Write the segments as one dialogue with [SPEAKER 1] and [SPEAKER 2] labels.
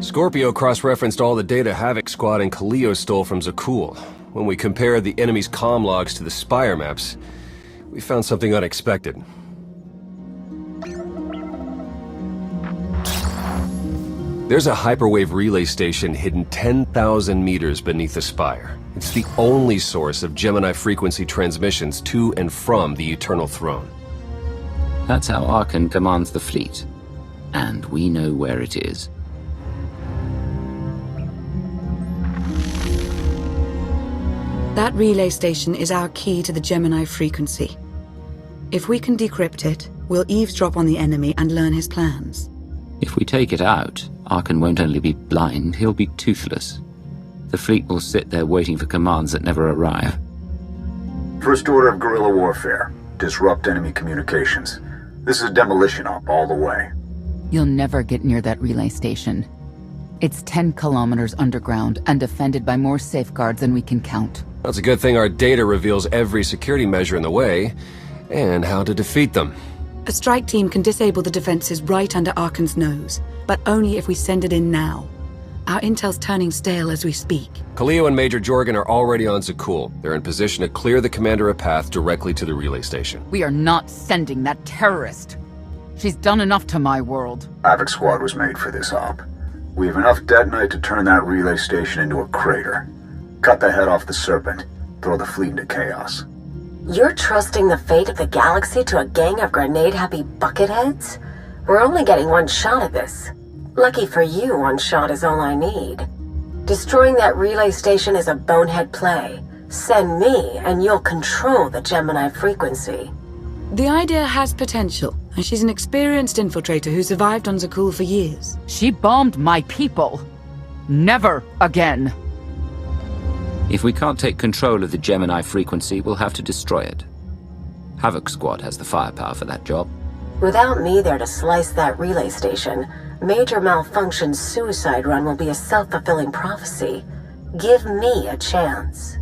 [SPEAKER 1] Scorpio cross-referenced all the data Havoc Squad and Kaleo stole from Zakul. When we compared the enemy's comm logs to the Spire maps, we found something unexpected. There's a hyperwave relay station hidden 10,000 meters beneath the Spire. It's the only source of Gemini frequency transmissions to and from the Eternal Throne.
[SPEAKER 2] That's how Archon commands the fleet. And we know where it is.
[SPEAKER 3] That relay station is our key to the Gemini frequency. If we can decrypt it, we'll eavesdrop on the enemy and learn his plans.
[SPEAKER 2] If we take it out, Archon won't only be blind, he'll be toothless. The fleet will sit there waiting for commands that never arrive.
[SPEAKER 4] First order of guerrilla warfare. Disrupt enemy communications. This is a demolition op all the way.
[SPEAKER 5] You'll never get near that relay station. It's 10 kilometers underground and defended by more safeguards than we can count.
[SPEAKER 1] That's a good thing our data reveals every security measure in the way, and how to defeat them.
[SPEAKER 3] A strike team can disable the defenses right under Archon's nose, but only if we send it in now. Our intel's turning stale as we speak.
[SPEAKER 1] Kaleo and Major Jorgen are already on Zakul. They're in position to clear the commander a path directly to the relay station.
[SPEAKER 5] We are not sending that terrorist. She's done enough to my world.
[SPEAKER 4] Havoc Squad was made for this op. We have enough detonite to turn that relay station into a crater. Cut the head off the Serpent. Throw the fleet into chaos.
[SPEAKER 6] You're trusting the fate of the galaxy to a gang of grenade-happy bucketheads? We're only getting one shot at this. Lucky for you, one shot is all I need. Destroying that relay station is a bonehead play. Send me, and you'll control the Gemini frequency.
[SPEAKER 3] The idea has potential, and she's an experienced infiltrator who survived on Zakul for years.
[SPEAKER 5] She bombed my people. Never again.
[SPEAKER 2] If we can't take control of the Gemini frequency, we'll have to destroy it. Havoc Squad has the firepower for that job.
[SPEAKER 6] Without me there to slice that relay station, Major Malfunction's suicide run will be a self-fulfilling prophecy. Give me a chance.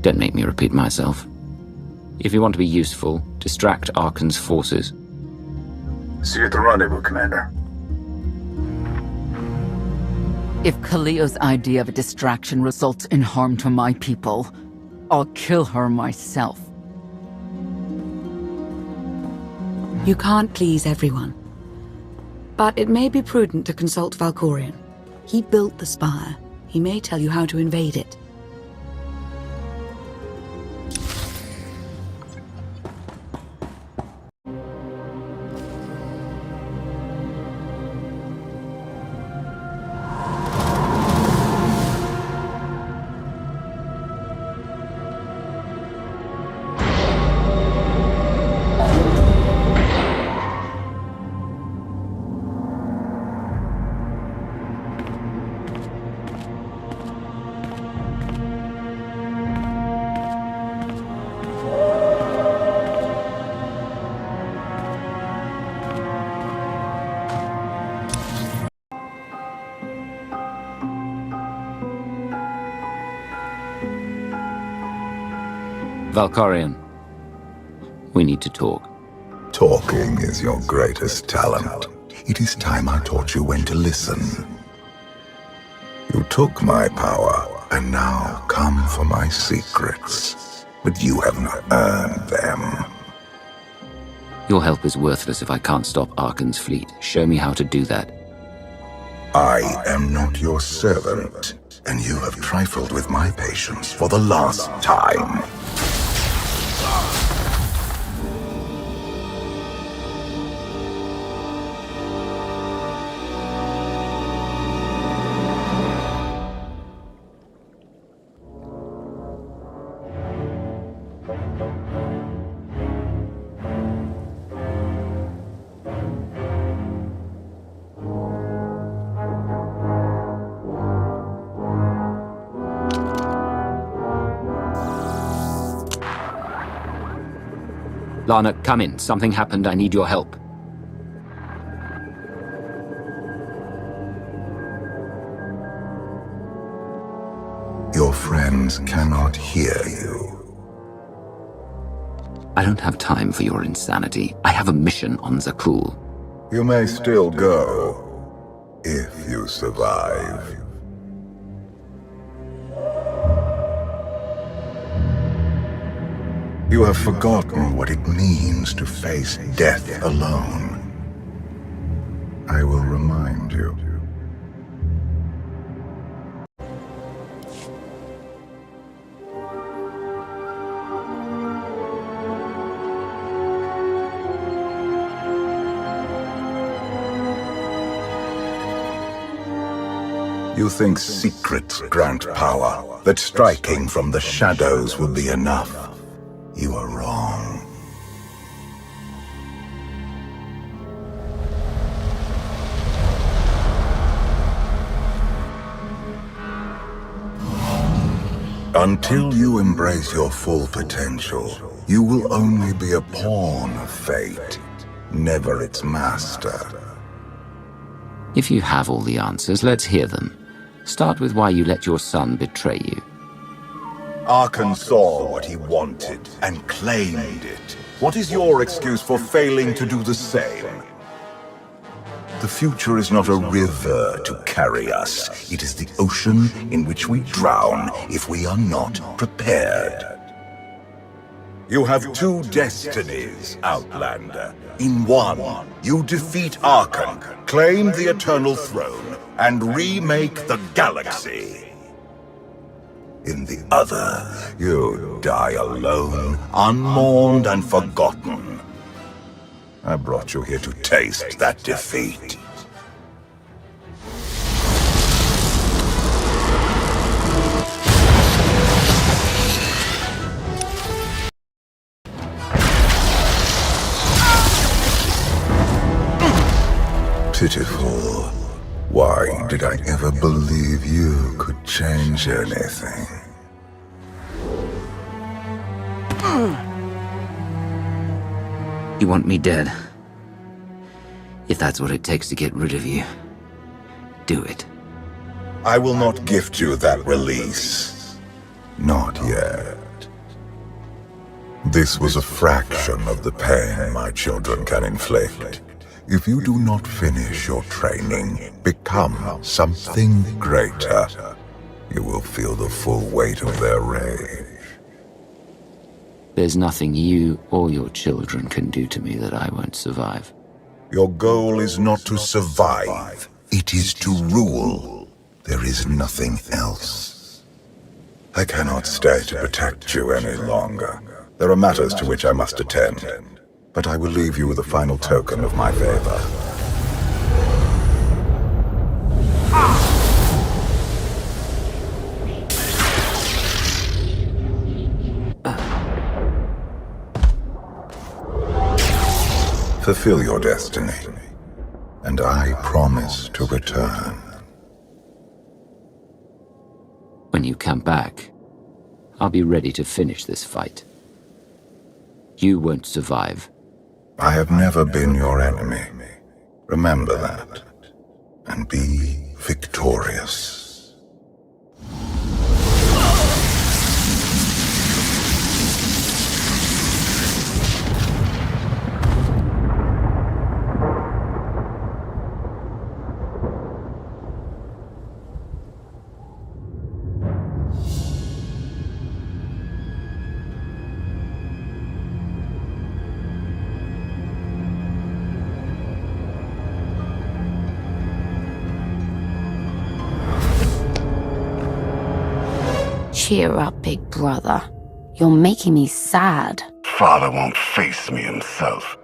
[SPEAKER 2] Don't make me repeat myself. If you want to be useful, distract Archon's forces.
[SPEAKER 4] See you at the rendezvous, Commander.
[SPEAKER 5] If Kaleo's idea of a distraction results in harm to my people, I'll kill her myself.
[SPEAKER 3] You can't please everyone. But it may be prudent to consult Valkorion. He built the Spire. He may tell you how to invade it.
[SPEAKER 2] Valkorion, we need to talk.
[SPEAKER 7] Talking is your greatest talent. It is time I taught you when to listen. You took my power, and now come for my secrets. But you have not earned them.
[SPEAKER 2] Your help is worthless if I can't stop Archon's fleet. Show me how to do that.
[SPEAKER 7] I am not your servant, and you have trifled with my patience for the last time.
[SPEAKER 2] Lana, come in. Something happened. I need your help.
[SPEAKER 7] Your friends cannot hear you.
[SPEAKER 2] I don't have time for your insanity. I have a mission on Zakul.
[SPEAKER 7] You may still go, if you survive. You have forgotten what it means to face death alone. I will remind you. You think secrets grant power, that striking from the shadows will be enough. You are wrong. Until you embrace your full potential, you will only be a pawn of fate, never its master.
[SPEAKER 2] If you have all the answers, let's hear them. Start with why you let your son betray you.
[SPEAKER 7] Arkan saw what he wanted and claimed it. What is your excuse for failing to do the same? The future is not a river to carry us. It is the ocean in which we drown if we are not prepared. You have two destinies, Outlander. In one, you defeat Arkan, claim the Eternal Throne, and remake the galaxy. In the other, you die alone, unmourned and forgotten. I brought you here to taste that defeat. Pitiful. Why did I ever believe you could change anything?
[SPEAKER 2] You want me dead? If that's what it takes to get rid of you, do it.
[SPEAKER 7] I will not gift you that release. Not yet. This was a fraction of the pain my children can inflict. If you do not finish your training, become something greater, you will feel the full weight of their rage.
[SPEAKER 2] There's nothing you or your children can do to me that I won't survive.
[SPEAKER 7] Your goal is not to survive, it is to rule. There is nothing else. I cannot stay to protect you any longer. There are matters to which I must attend, but I will leave you with a final token of my favor. Fulfill your destiny, and I promise to return.
[SPEAKER 2] When you come back, I'll be ready to finish this fight. You won't survive.
[SPEAKER 7] I have never been your enemy. Remember that, and be victorious.
[SPEAKER 8] Cheer up, big brother. You're making me sad.
[SPEAKER 7] Father won't face me himself.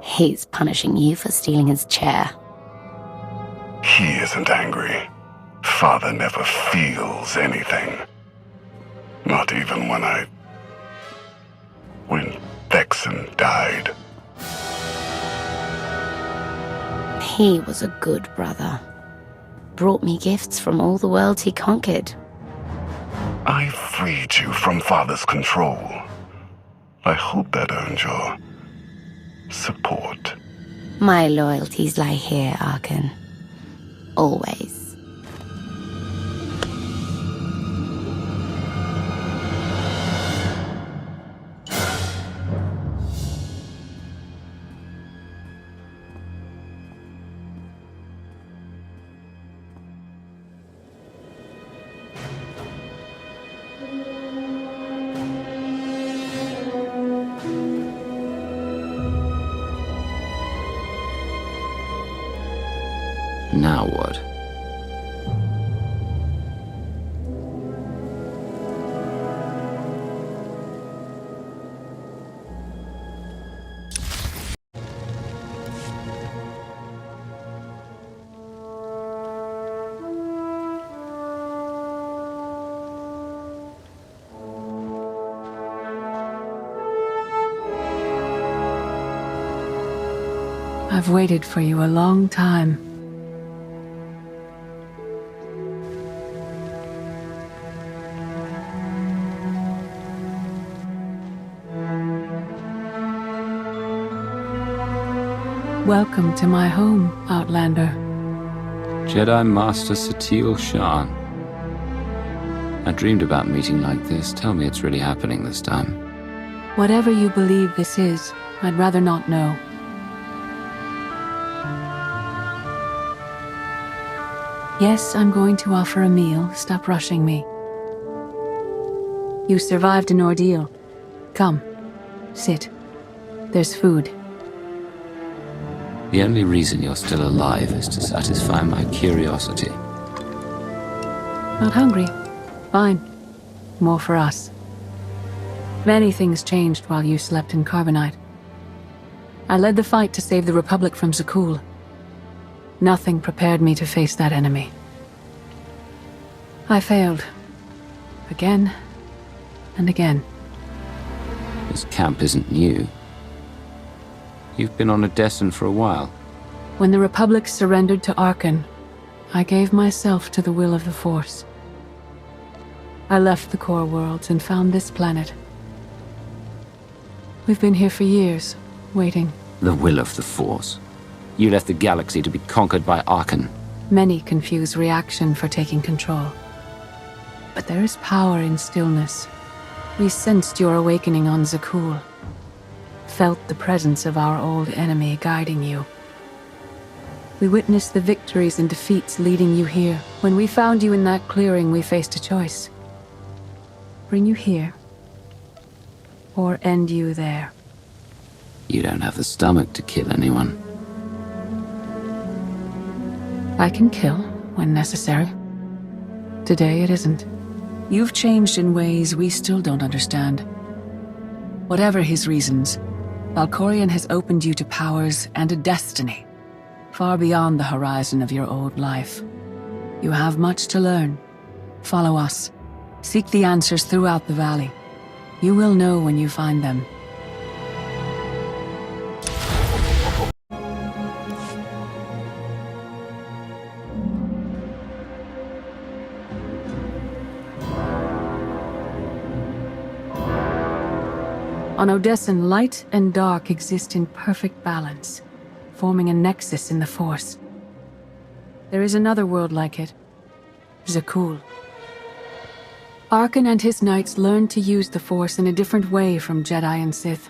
[SPEAKER 8] He's punishing you for stealing his chair.
[SPEAKER 7] He isn't angry. Father never feels anything. Not even when Vexen died.
[SPEAKER 8] He was a good brother. Brought me gifts from all the worlds he conquered.
[SPEAKER 7] I freed you from Father's control. I hope that earned your support.
[SPEAKER 8] My loyalties lie here, Arkan. Always.
[SPEAKER 2] Now what?
[SPEAKER 3] I've waited for you a long time. Welcome to my home, Outlander.
[SPEAKER 2] Jedi Master Satil Shan. I dreamed about meeting like this. Tell me it's really happening this time.
[SPEAKER 3] Whatever you believe this is, I'd rather not know. Yes, I'm going to offer a meal. Stop rushing me. You survived an ordeal. Come, sit. There's food.
[SPEAKER 2] The only reason you're still alive is to satisfy my curiosity.
[SPEAKER 3] Not hungry? Fine. More for us. Many things changed while you slept in Carbonite. I led the fight to save the Republic from Zakul. Nothing prepared me to face that enemy. I failed. Again and again.
[SPEAKER 2] This camp isn't new. You've been on Odessen for a while.
[SPEAKER 3] When the Republic surrendered to Arkan, I gave myself to the will of the Force. I left the core worlds and found this planet. We've been here for years, waiting.
[SPEAKER 2] The will of the Force. You left the galaxy to be conquered by Arkan.
[SPEAKER 3] Many confuse reaction for taking control. But there is power in stillness. We sensed your awakening on Zakul. Felt the presence of our old enemy guiding you. We witnessed the victories and defeats leading you here. When we found you in that clearing, we faced a choice. Bring you here, or end you there.
[SPEAKER 2] You don't have the stomach to kill anyone.
[SPEAKER 3] I can kill when necessary. Today it isn't. You've changed in ways we still don't understand. Whatever his reasons, Valkorion has opened you to powers and a destiny, far beyond the horizon of your old life. You have much to learn. Follow us. Seek the answers throughout the valley. You will know when you find them. On Odessen, light and dark exist in perfect balance, forming a nexus in the Force. There is another world like it, Zakul. Arkan and his knights learned to use the Force in a different way from Jedi and Sith.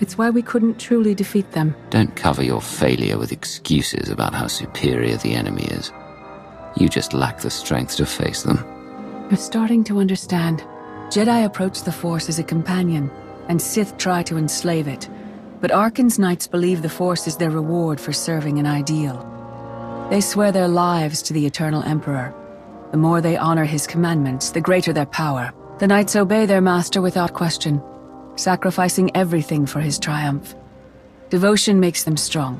[SPEAKER 3] It's why we couldn't truly defeat them.
[SPEAKER 2] Don't cover your failure with excuses about how superior the enemy is. You just lack the strength to face them.
[SPEAKER 3] You're starting to understand. Jedi approach the Force as a companion, and Sith try to enslave it. But Arkan's knights believe the Force is their reward for serving an ideal. They swear their lives to the Eternal Emperor. The more they honor his commandments, the greater their power. The knights obey their master without question, sacrificing everything for his triumph. Devotion makes them strong.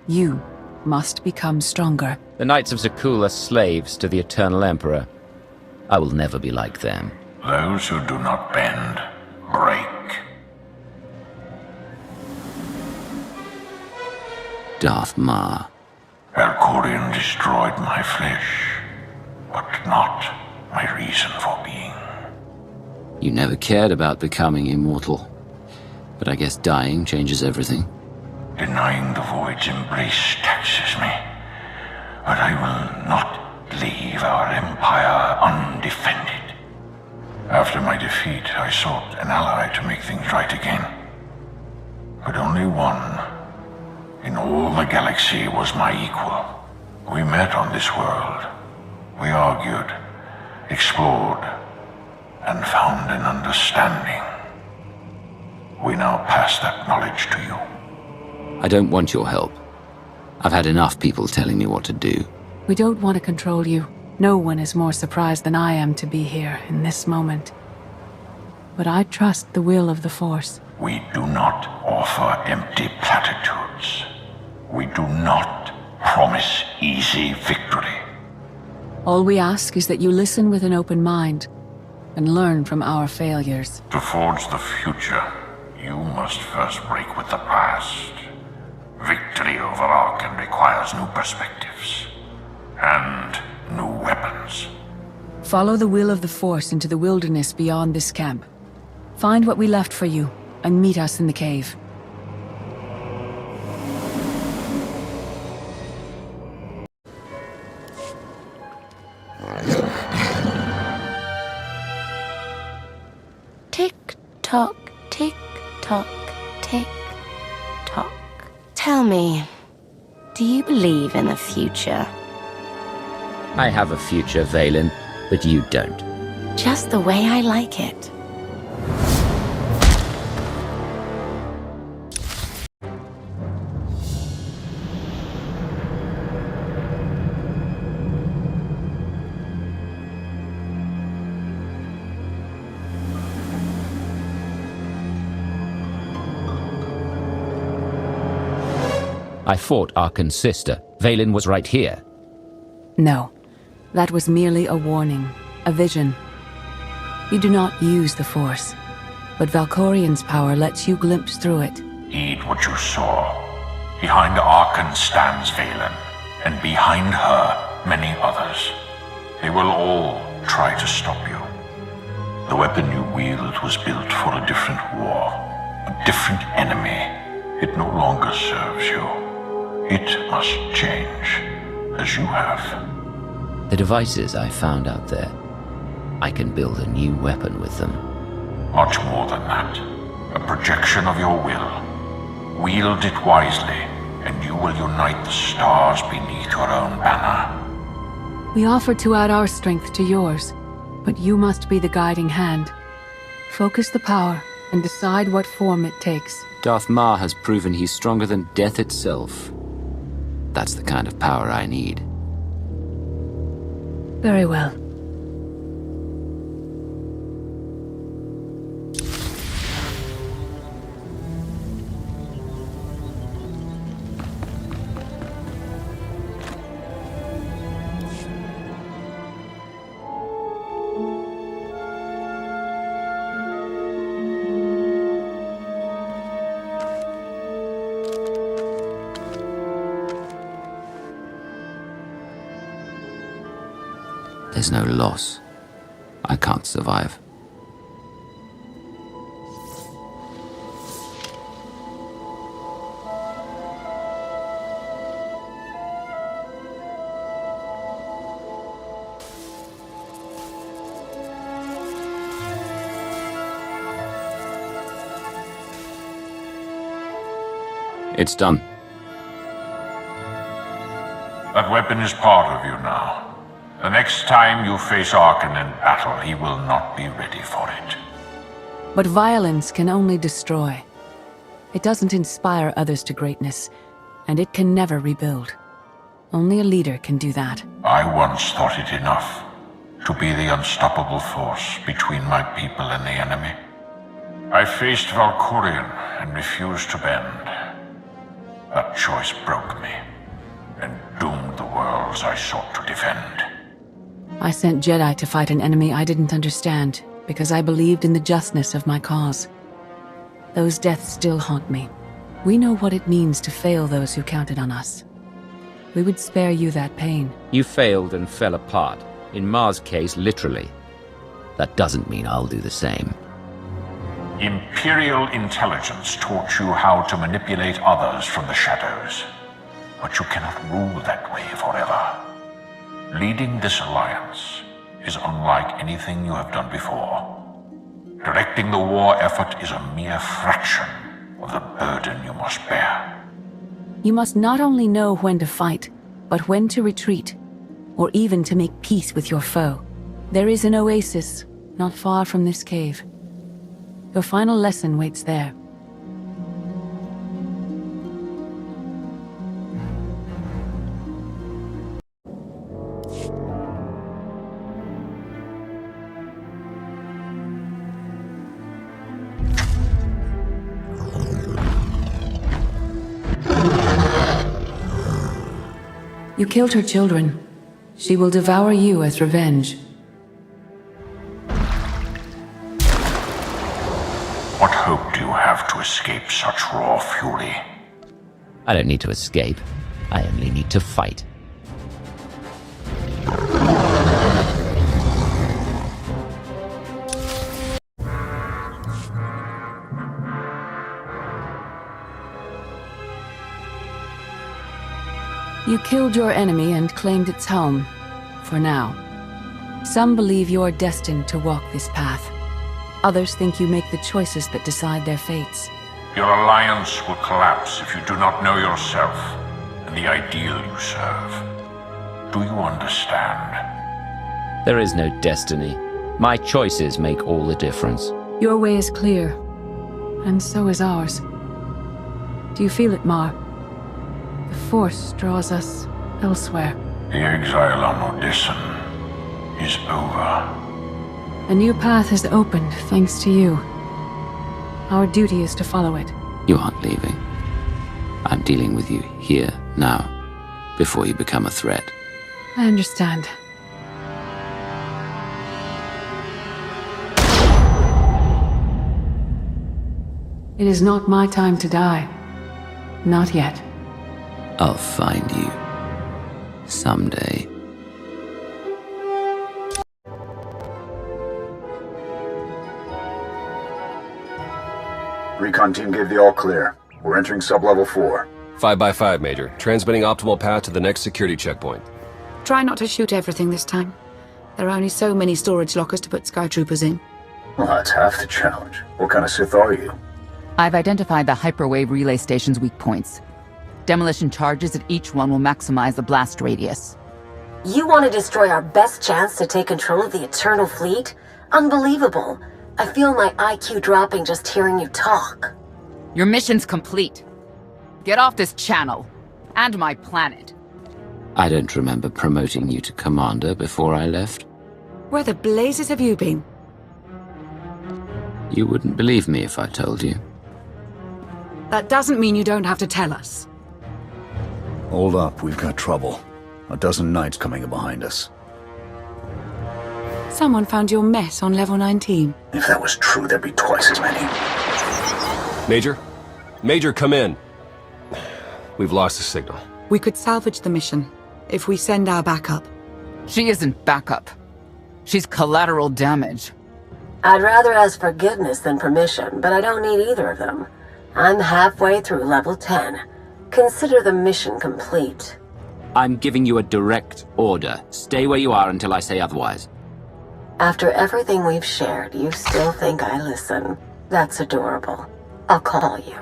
[SPEAKER 3] You must become stronger.
[SPEAKER 2] The Knights of Zakul are slaves to the Eternal Emperor. I will never be like them.
[SPEAKER 7] Those who do not bend, break.
[SPEAKER 2] Darth Ma.
[SPEAKER 7] Valkorion destroyed my flesh, but not my reason for being.
[SPEAKER 2] You never cared about becoming immortal. But I guess dying changes everything.
[SPEAKER 7] Denying the void's embrace taxes me, but I will not leave our empire undefended. After my defeat, I sought an ally to make things right again. But only one in all the galaxy was my equal. We met on this world. We argued, explored, and found an understanding. We now pass that knowledge to you.
[SPEAKER 2] I don't want your help. I've had enough people telling me what to do.
[SPEAKER 3] We don't want to control you. No one is more surprised than I am to be here in this moment. But I trust the will of the Force.
[SPEAKER 9] We do not offer empty platitudes. We do not promise easy victory.
[SPEAKER 3] All we ask is that you listen with an open mind and learn from our failures.
[SPEAKER 9] To forge the future, you must first break with the past. Victory over Arkham requires new perspectives and new weapons.
[SPEAKER 3] Follow the will of the Force into the wilderness beyond this camp. Find what we left for you and meet us in the cave.
[SPEAKER 8] Tick-tock, tick-tock, tick-tock. Tell me, do you believe in the future?
[SPEAKER 2] I have a future, Valen, but you don't.
[SPEAKER 8] Just the way I like it.
[SPEAKER 2] I fought Arkan's sister. Valen was right here.
[SPEAKER 3] No, that was merely a warning, a vision. You do not use the Force, but Valkorian's power lets you glimpse through it.
[SPEAKER 9] Heed what you saw. Behind Arkan stands Valen, and behind her, many others. They will all try to stop you. The weapon you wield was built for a different war, a different enemy. It no longer serves you. It must change, as you have.
[SPEAKER 2] The devices I found out there, I can build a new weapon with them.
[SPEAKER 9] Much more than that. A projection of your will. Wield it wisely, and you will unite the stars beneath your own banner.
[SPEAKER 3] We offer to add our strength to yours, but you must be the guiding hand. Focus the power and decide what form it takes.
[SPEAKER 2] Darth Maul has proven he's stronger than death itself. That's the kind of power I need.
[SPEAKER 3] Very well.
[SPEAKER 2] There's no loss. I can't survive. It's done.
[SPEAKER 9] That weapon is part of you now. The next time you face Arkan in battle, he will not be ready for it.
[SPEAKER 3] But violence can only destroy. It doesn't inspire others to greatness, and it can never rebuild. Only a leader can do that.
[SPEAKER 9] I once thought it enough to be the unstoppable force between my people and the enemy. I faced Valkorian and refused to bend. That choice broke me and doomed the worlds I sought to defend.
[SPEAKER 3] I sent Jedi to fight an enemy I didn't understand, because I believed in the justness of my cause. Those deaths still haunt me. We know what it means to fail those who counted on us. We would spare you that pain.
[SPEAKER 2] You failed and fell apart. In Mars' case, literally. That doesn't mean I'll do the same.
[SPEAKER 9] Imperial intelligence taught you how to manipulate others from the shadows. But you cannot rule that way forever. Leading this alliance is unlike anything you have done before. Directing the war effort is a mere fraction of the burden you must bear.
[SPEAKER 3] You must not only know when to fight, but when to retreat, or even to make peace with your foe. There is an oasis not far from this cave. Your final lesson waits there. You killed her children. She will devour you as revenge.
[SPEAKER 9] What hope do you have to escape such raw fury?
[SPEAKER 10] I don't need to escape. I only need to fight.
[SPEAKER 3] You killed your enemy and claimed its home, for now. Some believe you're destined to walk this path. Others think you make the choices that decide their fates.
[SPEAKER 9] Your alliance will collapse if you do not know yourself and the ideal you serve. Do you understand?
[SPEAKER 2] There is no destiny. My choices make all the difference.
[SPEAKER 3] Your way is clear, and so is ours. Do you feel it, Mar? The Force draws us elsewhere.
[SPEAKER 9] The exile on Odyssean is over.
[SPEAKER 3] A new path has opened, thanks to you. Our duty is to follow it.
[SPEAKER 2] You aren't leaving. I'm dealing with you here, now, before you become a threat.
[SPEAKER 3] I understand. It is not my time to die. Not yet.
[SPEAKER 2] I'll find you. Someday.
[SPEAKER 4] Recon team gave the all clear. We're entering sub-level 4.
[SPEAKER 1] 5x5, Major. Transmitting optimal path to the next security checkpoint.
[SPEAKER 11] Try not to shoot everything this time. There are only so many storage lockers to put Skytroopers in.
[SPEAKER 4] Well, that's half the challenge. What kind of Sith are you?
[SPEAKER 5] I've identified the hyperwave relay station's weak points. Demolition charges at each one will maximize the blast radius.
[SPEAKER 6] You want to destroy our best chance to take control of the Eternal Fleet? Unbelievable. I feel my IQ dropping just hearing you talk.
[SPEAKER 5] Your mission's complete. Get off this channel. And my planet.
[SPEAKER 2] I don't remember promoting you to Commander before I left.
[SPEAKER 11] Where the blazes have you been?
[SPEAKER 2] You wouldn't believe me if I told you.
[SPEAKER 11] That doesn't mean you don't have to tell us.
[SPEAKER 4] Hold up, we've got trouble. A dozen knights coming in behind us.
[SPEAKER 11] Someone found your mess on level 19.
[SPEAKER 4] If that was true, there'd be twice as many.
[SPEAKER 1] Major? Major, come in. We've lost the signal.
[SPEAKER 11] We could salvage the mission if we send our backup.
[SPEAKER 5] She isn't backup. She's collateral damage.
[SPEAKER 6] I'd rather ask forgiveness than permission, but I don't need either of them. I'm halfway through level 10. Consider the mission complete.
[SPEAKER 2] I'm giving you a direct order. Stay where you are until I say otherwise.
[SPEAKER 6] After everything we've shared, you still think I listen. That's adorable. I'll call you.